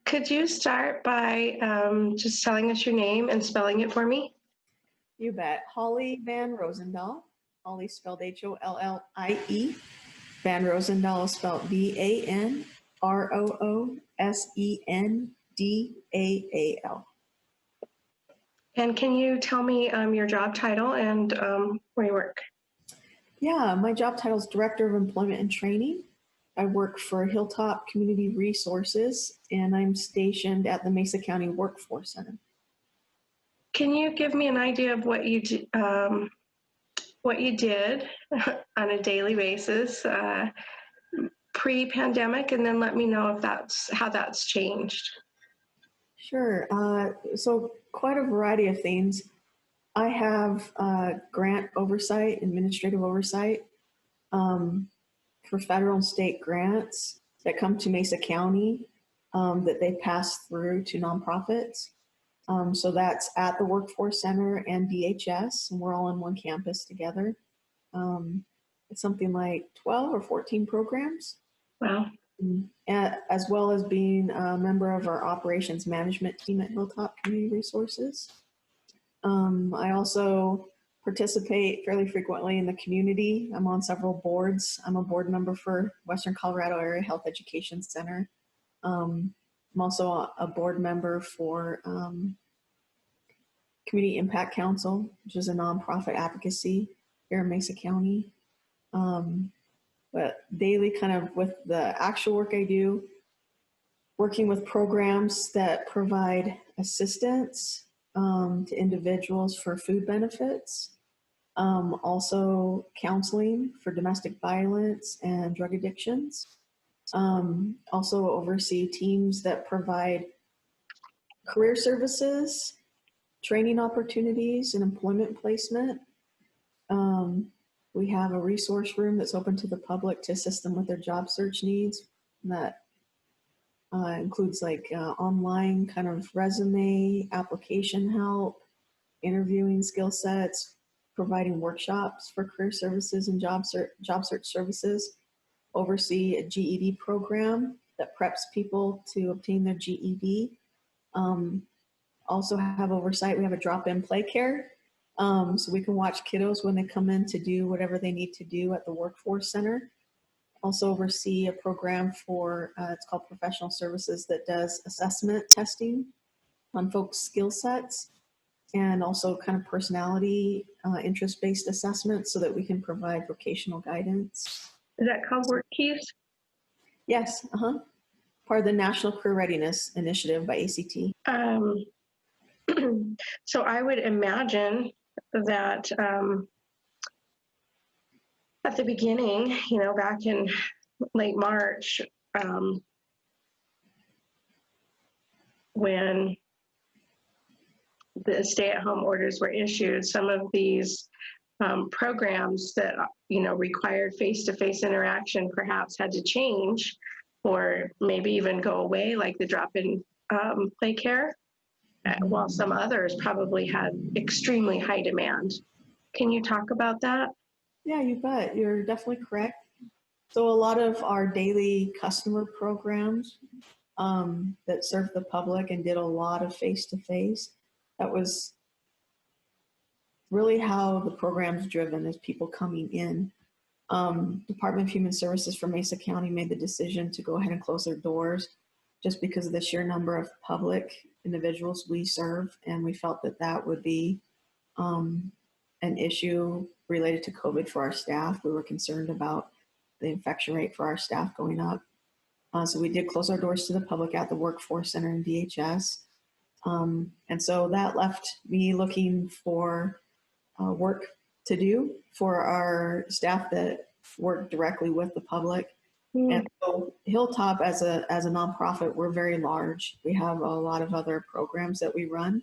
Could you start by just telling us your name and spelling it for me? You bet. Hollie VanRoosendaal. Hollie spelled Hollie. VanRoosendaal is spelled VanRoosendaal. And can you tell me your job title and where you work? Yeah, my job title is Director of Employment and Training. I work for Hilltop Community Resources, and I'm stationed at the Mesa County Workforce Center. Can you give me an idea of what you did on a daily basis pre-pandemic, and then let me know if how that's changed? Sure. So quite a variety of things. I have grant oversight, administrative oversight for federal and state grants that come to Mesa County that they pass through to nonprofits. So that's at the Workforce Center and DHS, and we're all on one campus together. It's something like 12 or 14 programs. Wow. As well as being a member of our operations management team at Hilltop Community Resources. I also participate fairly frequently in the community. I'm on several boards. I'm a board member for Western Colorado Area Health Education Center. I'm also a board member for Community Impact Council, which is a nonprofit advocacy here in Mesa County. But daily, kind of with the actual work I do, working with programs that provide assistance to individuals for food benefits, also counseling for domestic violence and drug addictions. Also oversee teams that provide career services, training opportunities, and employment placement. We have a resource room that's open to the public to assist them with their job search needs. That includes like online kind of resume, application help, interviewing skill sets, providing workshops for career services and job search services, oversee a GED program that preps people to obtain their GED. Also have oversight, we have a drop-in play care. So we can watch kiddos when they come in to do whatever they need to do at the Workforce Center. Also oversee a program for, it's called Professional Services, that does assessment testing on folks' skill sets, and also kind of personality, interest-based assessments so that we can provide vocational guidance. Is that called Work Keys? Yes, part of the National Career Readiness Initiative by ACT. So I would imagine that at the beginning, back in late March, when the stay-at-home orders were issued, some of these programs that required face-to-face interaction perhaps had to change, or maybe even go away, like the drop-in play care, while some others probably had extremely high demand. Can you talk about that? Yeah, you bet. You're definitely correct. So a lot of our daily customer programs that serve the public and did a lot of face-to-face, that was really how the program's driven, is people coming in. Department of Human Services for Mesa County made the decision to go ahead and close their doors just because of the sheer number of public individuals we serve, and we felt that that would be an issue related to COVID for our staff. We were concerned about the infection rate for our staff going up. So we did close our doors to the public at the Workforce Center in DHS. And so that left me looking for work to do for our staff that work directly with the public. And so Hilltop, as a nonprofit, we're very large. We have a lot of other programs that we run.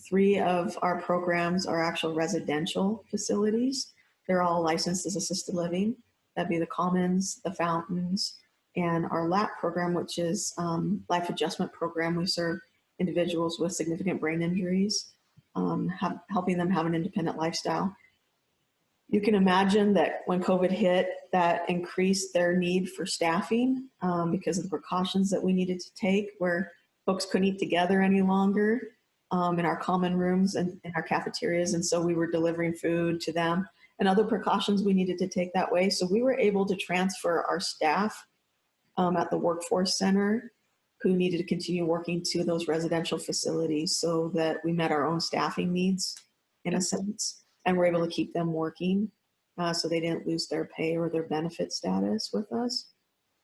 3 of our programs are actual residential facilities. They're all licensed as assisted living. That'd be the Commons, the Fountains, and our LAP program, which is life adjustment program. We serve individuals with significant brain injuries, helping them have an independent lifestyle. You can imagine that when COVID hit, that increased their need for staffing because of the precautions that we needed to take, where folks couldn't eat together any longer in our common rooms and in our cafeterias. And so we were delivering food to them and other precautions we needed to take that way. So we were able to transfer our staff at the workforce center who needed to continue working to those residential facilities so that we met our own staffing needs in a sense, and we're able to keep them working so they didn't lose their pay or their benefit status with us.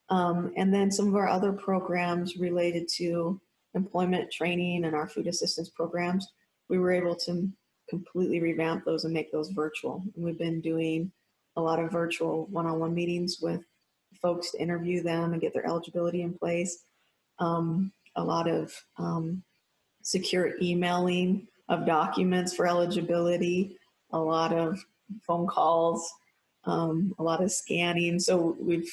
And then some of our other programs related to employment training and our food assistance programs, we were able to completely revamp those and make those virtual. And we've been doing a lot of virtual one-on-one meetings with folks to interview them and get their eligibility in place. A lot of secure emailing of documents for eligibility, a lot of phone calls, a lot of scanning. So we've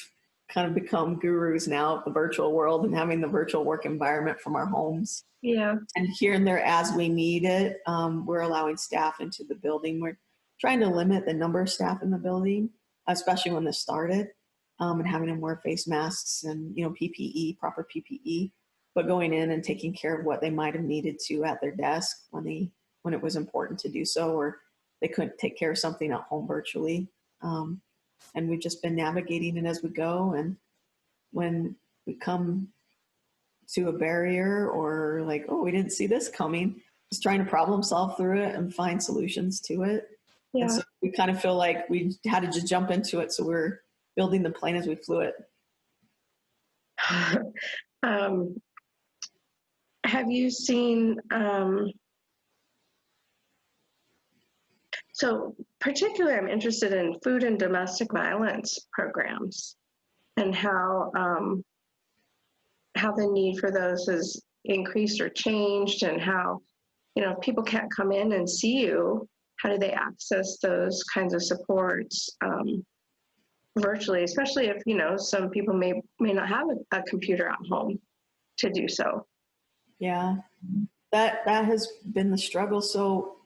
kind of become gurus now of the virtual world and having the virtual work environment from our homes. Yeah. And here and there as we need it, we're allowing staff into the building. We're trying to limit the number of staff in the building, especially when this started, and having them wear face masks and, you know, PPE, proper PPE, but going in and taking care of what they might have needed to at their desk when it was important to do so, or they couldn't take care of something at home virtually. And we've just been navigating it as we go. And when we come to a barrier or like, oh, we didn't see this coming, just trying to problem solve through it and find solutions to it. Yeah. And so we kind of feel like we had to just jump into it. So we're building the plane as we flew it. Have you seen, so particularly I'm interested in food and domestic violence programs and how the need for those has increased or changed, and how, you know, if people can't come in and see you, how do they access those kinds of supports virtually, especially if, you know, some people may not have a computer at home to do so. Yeah, that has been the struggle. So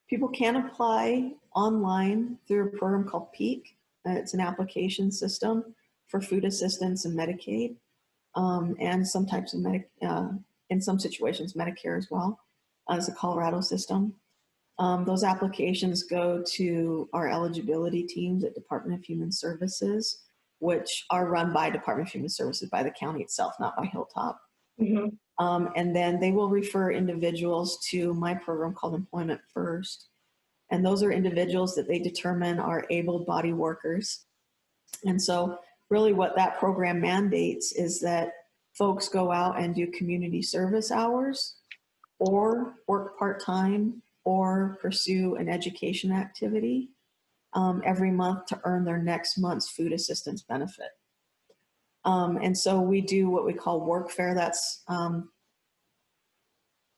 people can apply online through a program called PEAK. It's an application system for food assistance and Medicaid, and some types of in some situations, Medicare as well. It's a Colorado system. Those applications go to our eligibility teams at Department of Human Services, which are run by Department of Human Services, by the county itself, not by Hilltop. Mm-hmm. And then they will refer individuals to my program called Employment First. And those are individuals that they determine are able-bodied workers. And so really what that program mandates is that folks go out and do community service hours or work part-time or pursue an education activity every month to earn their next month's food assistance benefit. And so we do what we call workfare. That's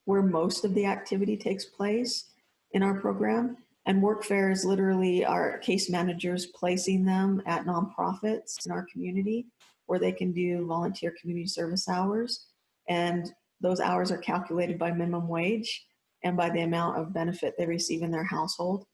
where most of the activity takes place in our program. And workfare is literally our case managers placing them at nonprofits in our community where they can do volunteer community service hours. And those hours are calculated by minimum wage and by the amount of benefit they receive in their household.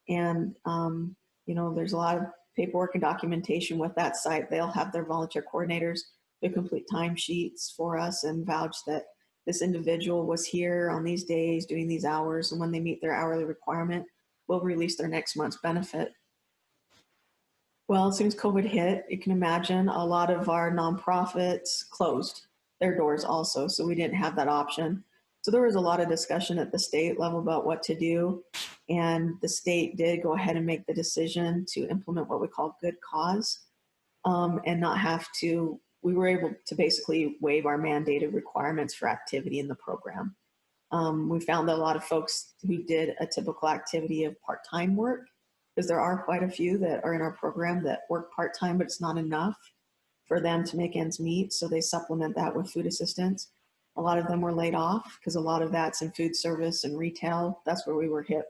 And, you know, there's a lot of paperwork and documentation with that site. They'll have their volunteer coordinators do complete timesheets for us and vouch that this individual was here on these days doing these hours. And when they meet their hourly requirement, we'll release their next month's benefit. Well, as soon as COVID hit, you can imagine a lot of our nonprofits closed their doors also. So we didn't have that option. So there was a lot of discussion at the state level about what to do. And the state did go ahead and make the decision to implement what we call good cause and not have to, we were able to basically waive our mandated requirements for activity in the program. We found that a lot of folks who did a typical activity of part-time work, because there are quite a few that are in our program that work part-time, but it's not enough for them to make ends meet. So they supplement that with food assistance. A lot of them were laid off because a lot of that's in food service and retail. That's where we were hit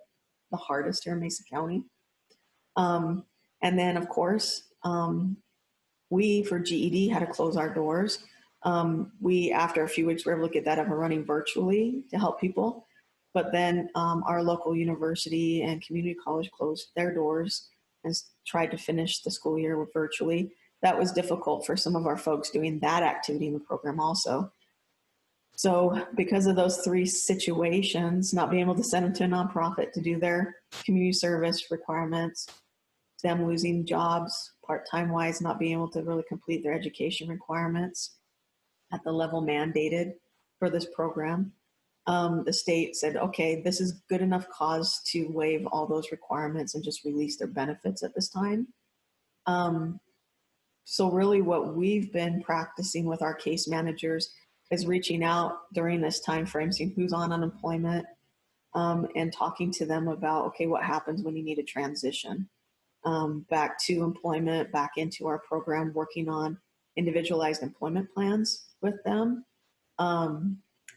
the hardest here in Mesa County. And then of course, we for GED had to close our doors. We, after a few weeks, were able to get that up and running virtually to help people. But then our local university and community college closed their doors and tried to finish the school year virtually. That was difficult for some of our folks doing that activity in the program also. So because of those three situations, not being able to send them to a nonprofit to do their community service requirements, them losing jobs part-time wise, not being able to really complete their education requirements at the level mandated for this program, the state said, okay, this is good enough cause to waive all those requirements and just release their benefits at this time. So really what we've been practicing with our case managers is reaching out during this time frame, seeing who's on unemployment, and talking to them about, okay, what happens when you need a transition back to employment, back into our program, working on individualized employment plans with them.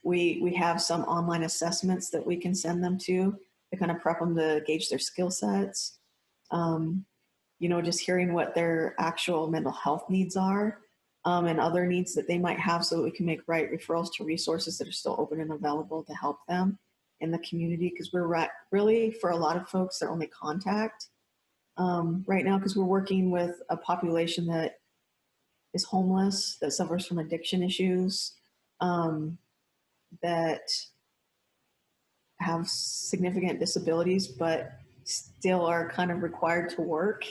We have some online assessments that we can send them to kind of prep them to gauge their skill sets. Just hearing what their actual mental health needs are, and other needs that they might have, so that we can make right referrals to resources that are still open and available to help them in the community. Because we're really, for a lot of folks, their only contact right now, because we're working with a population that is homeless, that suffers from addiction issues, that have significant disabilities, but still are kind of required to work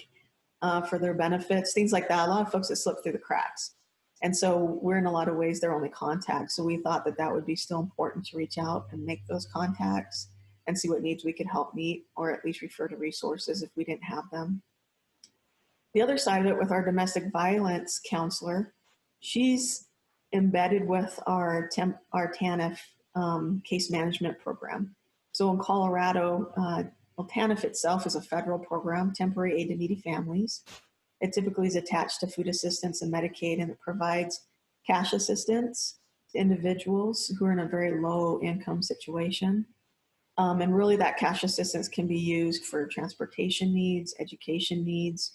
for their benefits, things like that. A lot of folks that slip through the cracks. And so we're in a lot of ways their only contact. So we thought that that would be still important to reach out and make those contacts and see what needs we could help meet, or at least refer to resources if we didn't have them. The other side of it, with our domestic violence counselor, she's embedded with our TANF case management program. So in Colorado, TANF itself is a federal program, temporary aid to needy families. It typically is attached to food assistance and Medicaid, and it provides cash assistance to individuals who are in a very low income situation. And really that cash assistance can be used for transportation needs, education needs,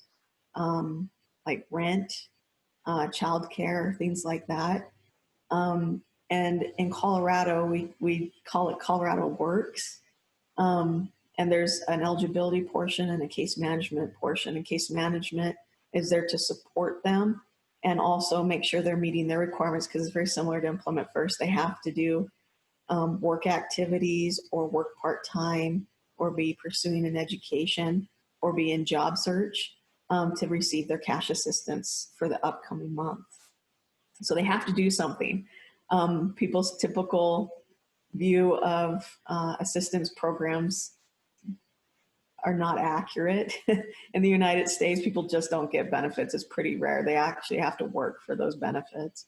like rent, childcare, things like that. And in Colorado, we call it Colorado Works. And there's an eligibility portion and a case management portion. And case management is there to support them and also make sure they're meeting their requirements, because it's very similar to Employment First. They have to do work activities or work part-time or be pursuing an education or be in job search to receive their cash assistance for the upcoming month. So they have to do something. People's typical view of assistance programs are not accurate. In the United States, people just don't get benefits. It's pretty rare. They actually have to work for those benefits.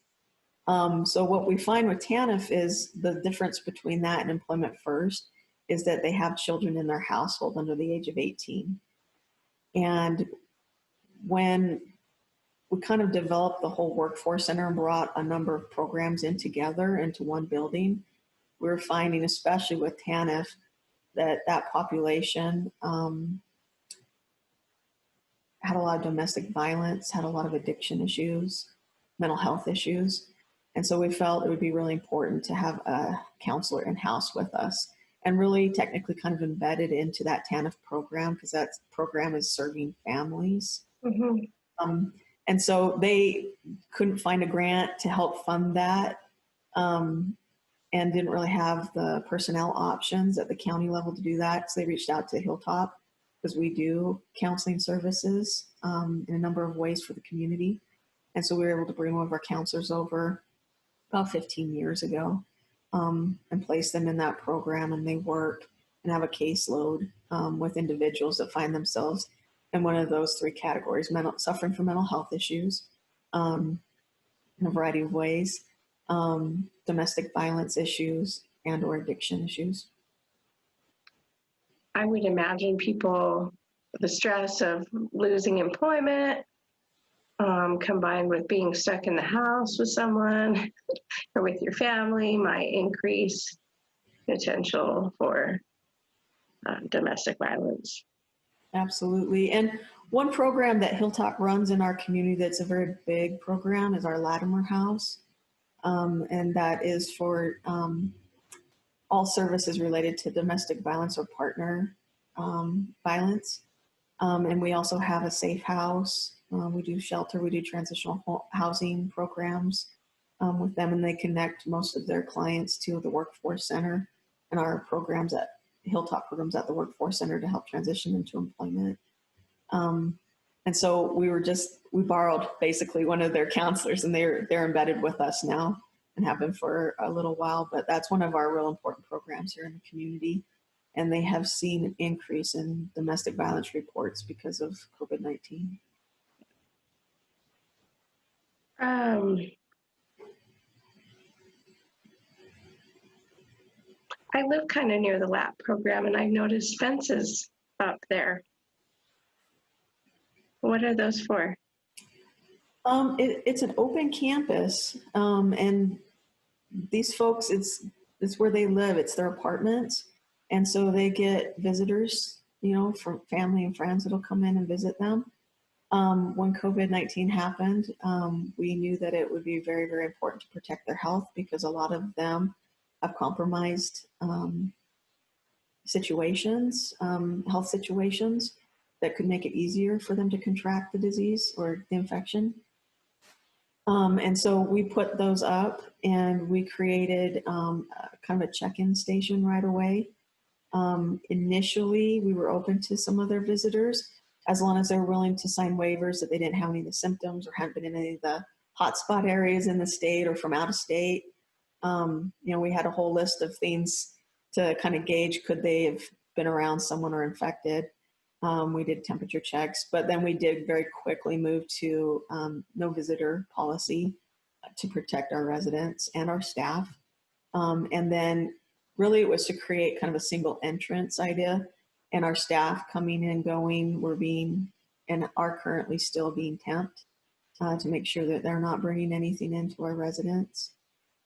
So what we find with TANF is the difference between that and Employment First is that they have children in their household under the age of 18. And when we kind of developed the whole workforce center and brought a number of programs in together into one building, we're finding, especially with TANF, that population had a lot of domestic violence, had a lot of addiction issues, mental health issues. And so we felt it would be really important to have a counselor in-house with us and really technically kind of embedded into that TANF program, because that program is serving families. Mm-hmm. And so they couldn't find a grant to help fund that, and didn't really have the personnel options at the county level to do that. So they reached out to Hilltop, because we do counseling services in a number of ways for the community. And so we were able to bring one of our counselors over about 15 years ago and place them in that program, and they work and have a caseload with individuals that find themselves in one of those three categories: suffering from mental health issues in a variety of ways, domestic violence issues, and or addiction issues. I would imagine people, the stress of losing employment, combined with being stuck in the house with someone or with your family, might increase potential for domestic violence. Absolutely. And one program that Hilltop runs in our community that's a very big program is our Latimer House. And that is for all services related to domestic violence or partner violence. And we also have a safe house. We do shelter, we do transitional housing programs with them, and they connect most of their clients to the workforce center and our programs at Hilltop programs at the workforce center to help transition into employment. And so we borrowed basically one of their counselors, and they're embedded with us now and have been for a little while, but that's one of our real important programs here in the community. And they have seen an increase in domestic violence reports because of COVID-19. I live kind of near the LAP program, and I've noticed fences up there. What are those for? It's an open campus, and these folks, it's where they live. It's their apartments, and so they get visitors, from family and friends that'll come in and visit them. When COVID-19 happened, we knew that it would be very, very important to protect their health because a lot of them have compromised situations, health situations that could make it easier for them to contract the disease or the infection. And so we put those up, and we created kind of a check-in station right away. Initially, we were open to some of their visitors as long as they're willing to sign waivers that they didn't have any of the symptoms or hadn't been in any of the hotspot areas in the state or from out of state. We had a whole list of things to kind of gauge, could they have been around someone or infected? We did temperature checks, but then we did very quickly move to no visitor policy to protect our residents and our staff. And then really it was to create kind of a single entrance idea, and our staff coming and going and are currently still being temped to make sure that they're not bringing anything into our residents.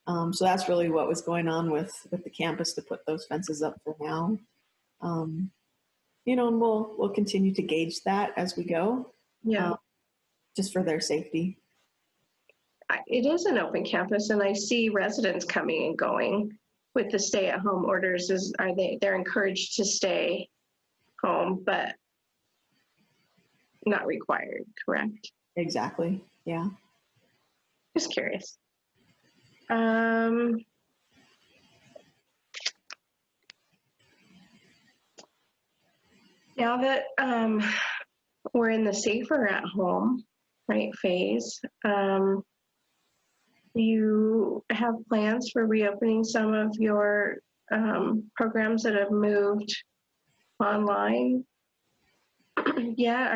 So that's really what was going on with the campus to put those fences up for now. And we'll continue to gauge that as we go. Yeah. Just for their safety. It is an open campus, and I see residents coming and going with the stay-at-home orders. They're encouraged to stay home, but not required, correct? Exactly. Yeah. Just curious. Now that we're in the safer at home, right, phase, you have plans for reopening some of your programs that have moved online? Yeah,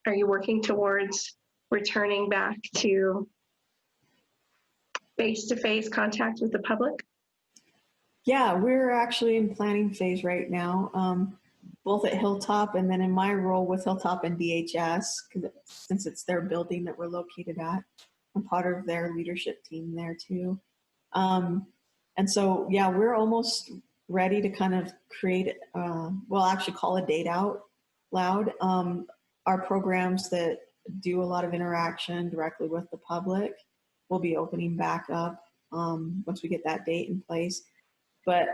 are you working towards returning back to face-to-face contact with the public? Yeah, we're actually in planning phase right now, both at Hilltop and then in my role with Hilltop and DHS, since it's their building that we're located at. I'm part of their leadership team there too. And so, yeah, we're almost ready to kind of create, actually call a date out loud. Our programs that do a lot of interaction directly with the public will be opening back up once we get that date in place. But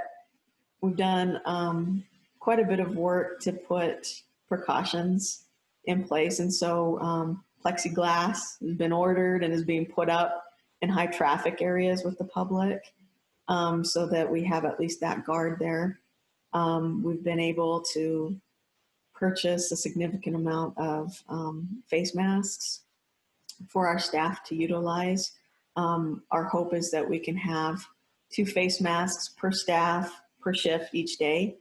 we've done quite a bit of work to put precautions in place. And so plexiglass has been ordered and is being put up in high traffic areas with the public so that we have at least that guard there. We've been able to purchase a significant amount of face masks for our staff to utilize. Our hope is that we can have 2 face masks per staff per shift each day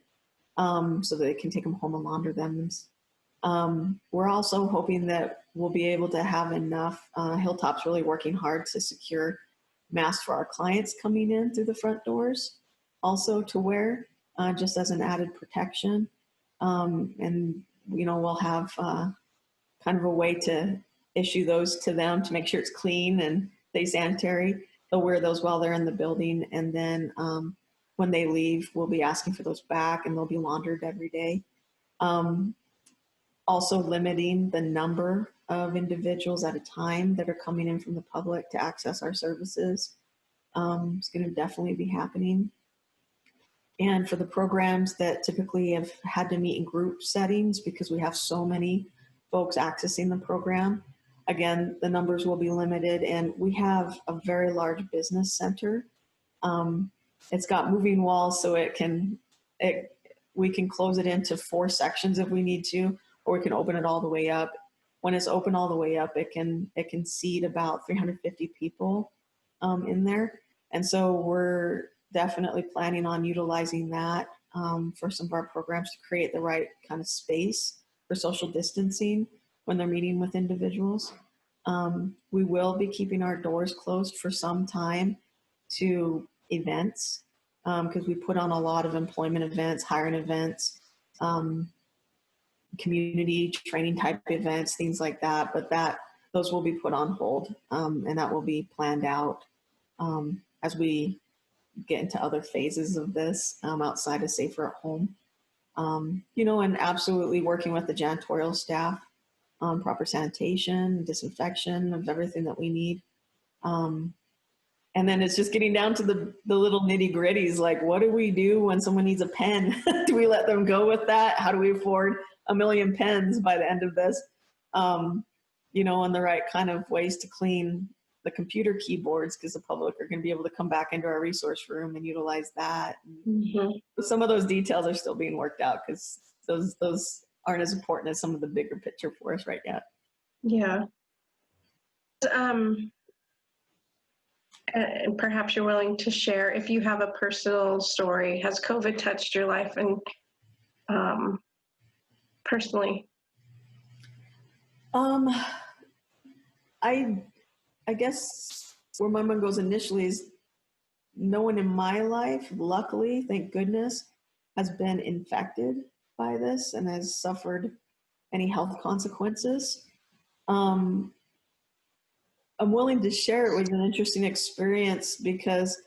so that they can take them home and launder them. We're also hoping that we'll be able to have enough, Hilltop's really working hard to secure masks for our clients coming in through the front doors also to wear just as an added protection. And, we'll have kind of a way to issue those to them to make sure it's clean and stay sanitary. They'll wear those while they're in the building. And then when they leave, we'll be asking for those back and they'll be laundered every day. Also limiting the number of individuals at a time that are coming in from the public to access our services. It's going to definitely be happening. And for the programs that typically have had to meet in group settings because we have so many folks accessing the program, again, the numbers will be limited. And we have a very large business center. It's got moving walls, so we can close it into 4 sections if we need to, or we can open it all the way up. When it's open all the way up, it can seat about 350 people in there. And so we're definitely planning on utilizing that for some of our programs to create the right kind of space for social distancing when they're meeting with individuals. We will be keeping our doors closed for some time to events because we put on a lot of employment events, hiring events, community training type events, things like that. But those will be put on hold, and that will be planned out as we get into other phases of this outside of safer at home. And absolutely working with the janitorial staff on proper sanitation, disinfection of everything that we need. And then it's just getting down to the little nitty gritties, like what do we do when someone needs a pen? Do we let them go with that? How do we afford 1 million pens by the end of this? And the right kind of ways to clean the computer keyboards, because the public are going to be able to come back into our resource room and utilize that. Mm-hmm. Some of those details are still being worked out because those aren't as important as some of the bigger picture for us right now. Yeah. And perhaps you're willing to share if you have a personal story. Has COVID touched your life and personally? I guess where my mind goes initially is no one in my life, luckily, thank goodness, has been infected by this and has suffered any health consequences. I'm willing to share it was an interesting experience because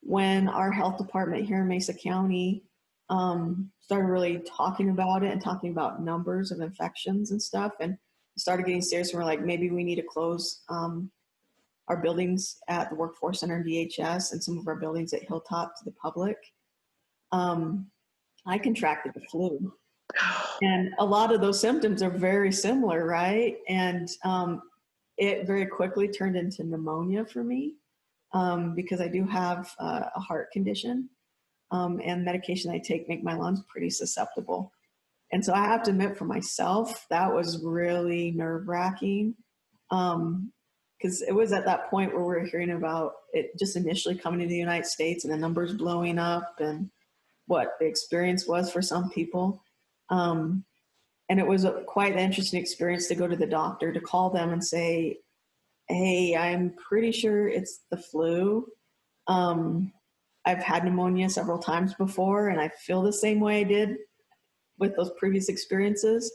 when our health department here in Mesa County started really talking about it and talking about numbers of infections and stuff, and started getting serious, and we're like, maybe we need to close our buildings at the Workforce Center and DHS and some of our buildings at Hilltop to the public. I contracted the flu. And a lot of those symptoms are very similar, right? And it very quickly turned into pneumonia for me because I do have a heart condition and medication I take make my lungs pretty susceptible. And so I have to admit for myself, that was really nerve-wracking because it was at that point where we were hearing about it just initially coming to the United States and the numbers blowing up and what the experience was for some people. And it was quite an interesting experience to go to the doctor, to call them and say, hey, I'm pretty sure it's the flu. I've had pneumonia several times before, and I feel the same way I did with those previous experiences,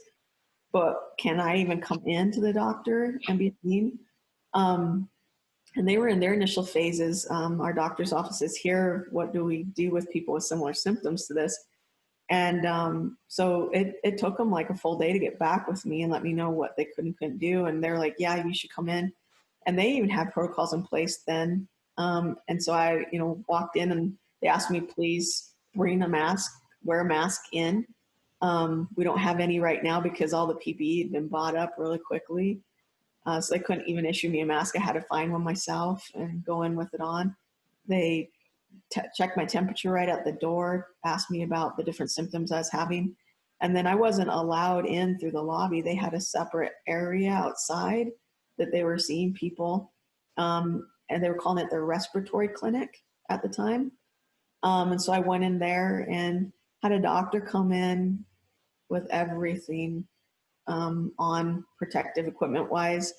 but can I even come into the doctor and be seen? And they were in their initial phases. Our doctor's offices here, what do we do with people with similar symptoms to this? And so it took them like a full day to get back with me and let me know what they could and couldn't do. And they're like, yeah, you should come in. And they even had protocols in place then. And so I, walked in and they asked me, please bring a mask, wear a mask in. We don't have any right now because all the PPE had been bought up really quickly. So they couldn't even issue me a mask. I had to find one myself and go in with it on. They checked my temperature right at the door, asked me about the different symptoms I was having. And then I wasn't allowed in through the lobby. They had a separate area outside that they were seeing people. And they were calling it their respiratory clinic at the time. And so I went in there and had a doctor come in with everything on protective equipment wise.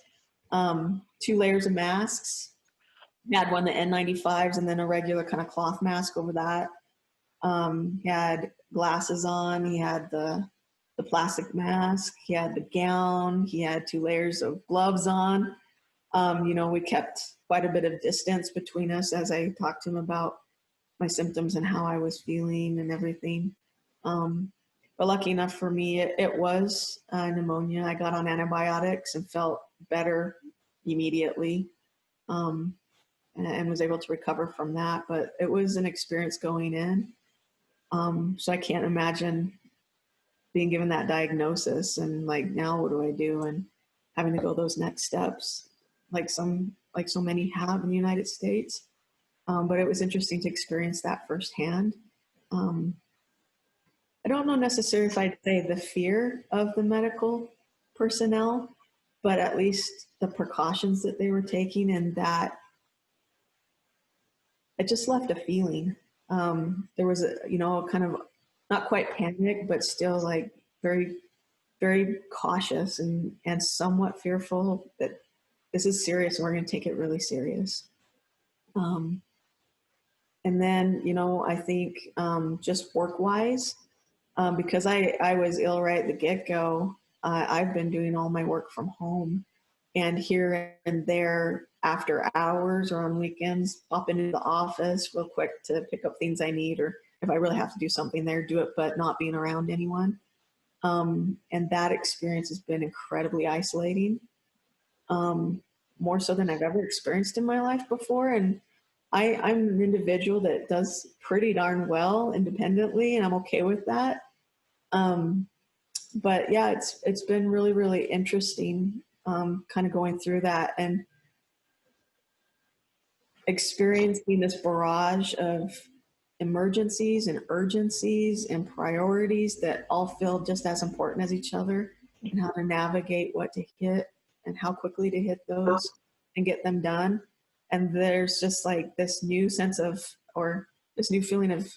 2 layers of masks. He had one, the N95s, and then a regular kind of cloth mask over that. He had glasses on. He had the plastic mask. He had the gown. He had 2 layers of gloves on. We kept quite a bit of distance between us as I talked to him about my symptoms and how I was feeling and everything. But lucky enough for me, it was pneumonia. I got on antibiotics and felt better immediately. And was able to recover from that. But it was an experience going in. So I can't imagine being given that diagnosis and like, now what do I do? And having to go those next steps, like so many have in the United States. But it was interesting to experience that firsthand. Um, I don't know necessarily if I'd say the fear of the medical personnel, but at least the precautions that they were taking, and that it just left a feeling. There was a, kind of not quite panic, but still like very, very cautious and somewhat fearful that this is serious and we're going to take it really serious. Um, and then, I think just work wise, because I was ill right at the get go, I've been doing all my work from home, and here and there after hours or on weekends, pop into the office real quick to pick up things I need, or if I really have to do something there, do it, but not being around anyone. And that experience has been incredibly isolating, more so than I've ever experienced in my life before. And I'm an individual that does pretty darn well independently, and I'm okay with that. Um, but yeah, it's been really, really interesting, kind of going through that and experiencing this barrage of emergencies and urgencies and priorities that all feel just as important as each other, and how to navigate what to hit and how quickly to hit those and get them done. And there's just like this new sense of, or this new feeling of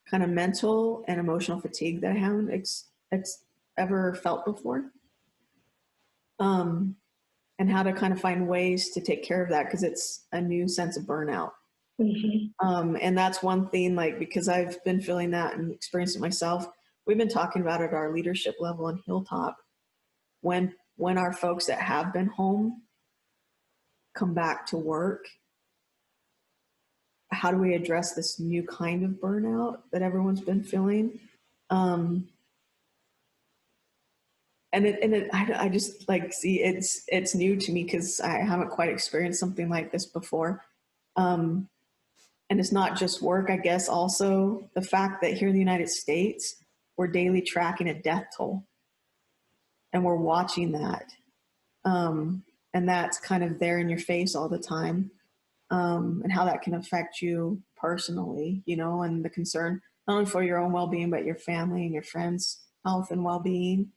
kind of mental and emotional fatigue that I haven't ever felt before. Um, and how to kind of find ways to take care of that, because it's a new sense of burnout. And that's one thing, like, because I've been feeling that and experienced it myself. We've been talking about it at our leadership level in Hilltop. When our folks that have been home come back to work, how do we address this new kind of burnout that everyone's been feeling? I just like, see, it's new to me because I haven't quite experienced something like this before. And it's not just work, I guess, also the fact that here in the United States, we're daily tracking a death toll, and we're watching that. And that's kind of there in your face all the time, and how that can affect you personally, and the concern not only for your own well-being, but your family and your friends' health and well-being.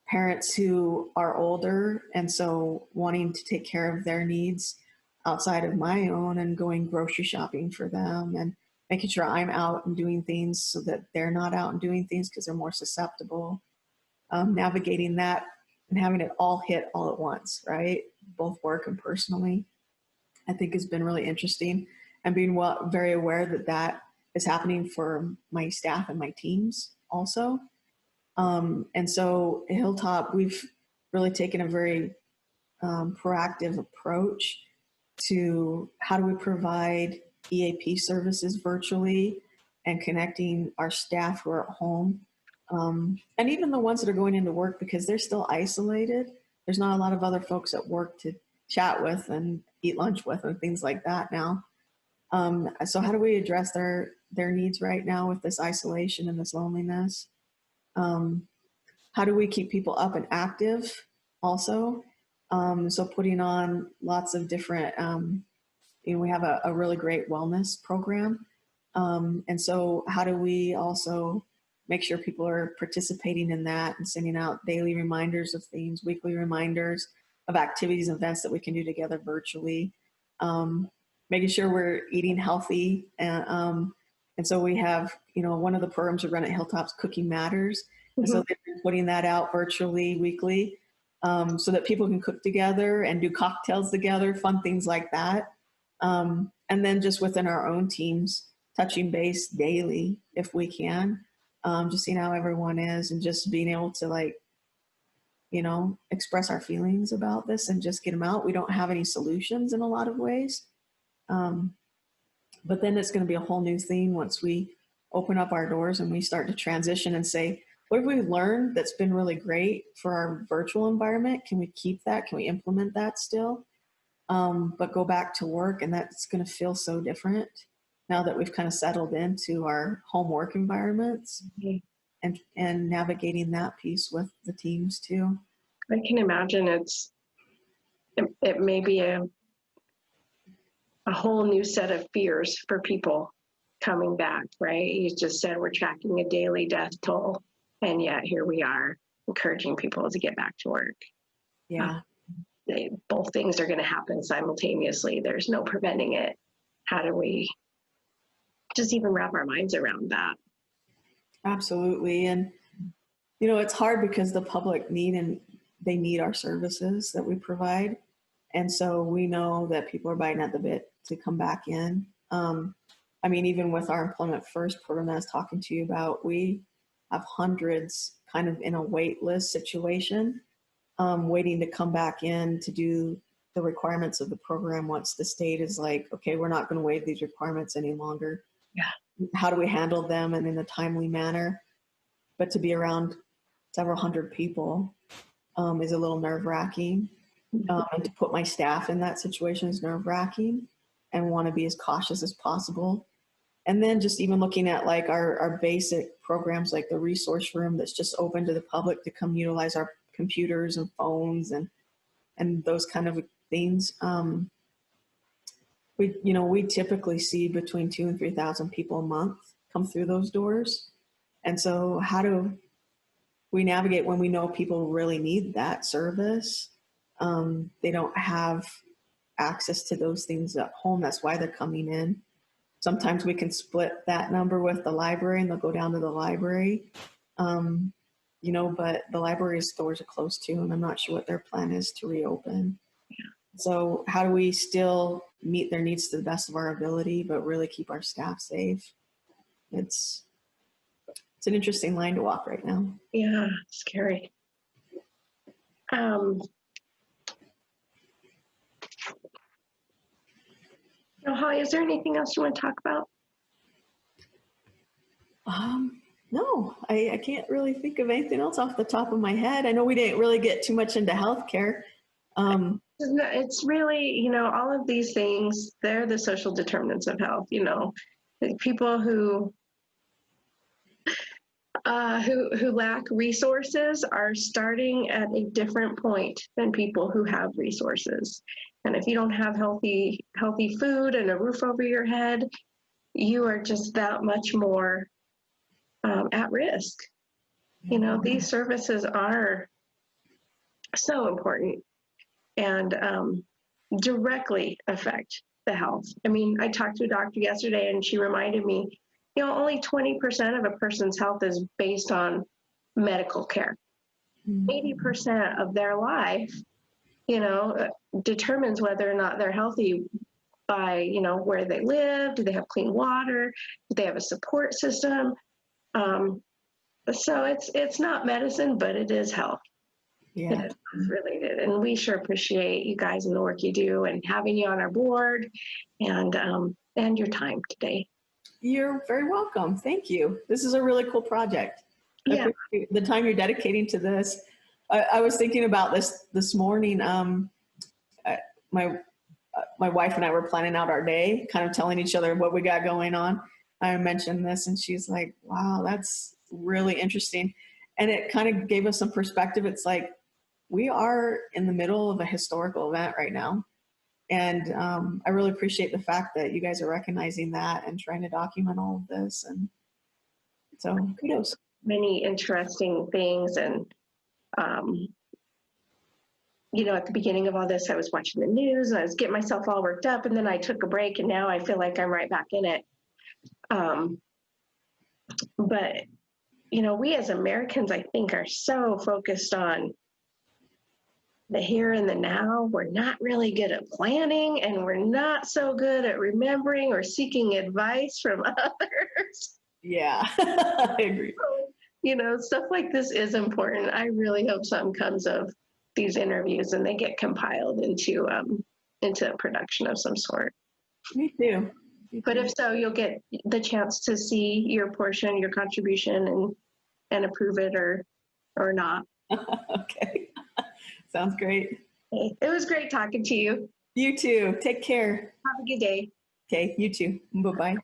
Parents who are older, and so wanting to take care of their needs outside of my own, and going grocery shopping for them, and making sure I'm out and doing things so that they're not out and doing things because they're more susceptible. Navigating that and having it all hit all at once, right? Both work and personally, I think has been really interesting, and being very aware that that is happening for my staff and my teams also. And so at Hilltop, we've really taken a very proactive approach to how do we provide EAP services virtually, and connecting our staff who are at home, and even the ones that are going into work, because they're still isolated. There's not a lot of other folks at work to chat with and eat lunch with and things like that now. So how do we address their needs right now with this isolation and this loneliness? How do we keep people up and active also? So putting on lots of different, we have a really great wellness program. And so how do we also make sure people are participating in that and sending out daily reminders of things, weekly reminders of activities and events that we can do together virtually, making sure we're eating healthy. And so we have, one of the programs we run at Hilltop's Cooking Matters. And so they've been putting that out virtually weekly, so that people can cook together and do cocktails together, fun things like that. And then just within our own teams, touching base daily if we can, just seeing how everyone is, and just being able to express our feelings about this and just get them out. We don't have any solutions in a lot of ways. But then it's going to be a whole new thing once we open up our doors and we start to transition and say, what have we learned that's been really great for our virtual environment? Can we keep that? Can we implement that still? But go back to work, and that's going to feel so different. now that we've kind of settled into our home work environments and navigating that piece with the teams too. I can imagine it may be a whole new set of fears for people coming back, right? You just said we're tracking a daily death toll, and yet here we are encouraging people to get back to work. Yeah. Both things are going to happen simultaneously. There's no preventing it. How do we just even wrap our minds around that? Absolutely. And, it's hard because the public they need our services that we provide. And so we know that people are biting at the bit to come back in. Even with our Employment First program that I was talking to you about, we have hundreds kind of in a wait list situation, waiting to come back in to do the requirements of the program once the state is like, okay, we're not going to waive these requirements any longer. Yeah. How do we handle them and in a timely manner? But to be around several hundred people is a little nerve-wracking. And to put my staff in that situation is nerve-wracking, and want to be as cautious as possible. And then just even looking at like our basic programs, like the resource room that's just open to the public to come utilize our computers and phones and those kind of things. We typically see between 2,000 and 3,000 people a month come through those doors. And so how do we navigate when we know people really need that service? They don't have access to those things at home. That's why they're coming in. Sometimes we can split that number with the library and they'll go down to the library. But the library's doors are closed too, and I'm not sure what their plan is to reopen. So how do we still meet their needs to the best of our ability, but really keep our staff safe? It's an interesting line to walk right now. Yeah, scary. Holly, is there anything else you want to talk about? No, I can't really think of anything else off the top of my head. I know we didn't really get too much into healthcare. It's really, all of these things, they're the social determinants of health. The people who lack resources are starting at a different point than people who have resources. And if you don't have healthy food and a roof over your head, you are just that much more at risk. These services are so important and directly affect the health. I talked to a doctor yesterday and she reminded me, only 20% of a person's health is based on medical care. 80% of their life, determines whether or not they're healthy by, where they live, do they have clean water, do they have a support system? So it's not medicine, but it is health. Yeah. It's related. And we sure appreciate you guys and the work you do and having you on our board and your time today. You're very welcome. Thank you. This is a really cool project. Yeah. The time you're dedicating to this. I was thinking about this morning. My wife and I were planning out our day, kind of telling each other what we got going on. I mentioned this and she's like, wow, that's really interesting. And it kind of gave us some perspective. It's like, we are in the middle of a historical event right now. And I really appreciate the fact that you guys are recognizing that and trying to document all of this. And so kudos. Many interesting things. And, at the beginning of all this, I was watching the news and I was getting myself all worked up. And then I took a break and now I feel like I'm right back in it. But, we as Americans, I think, are so focused on the here and the now. We're not really good at planning and we're not so good at remembering or seeking advice from others. Yeah, I agree. Stuff like this is important. I really hope something comes of these interviews and they get compiled into a production of some sort. Me too. But if so, you'll get the chance to see your portion, your contribution, and approve it or not. Okay. Sounds great. It was great talking to you. You too. Take care. Have a good day. Okay, you too. Bye-bye.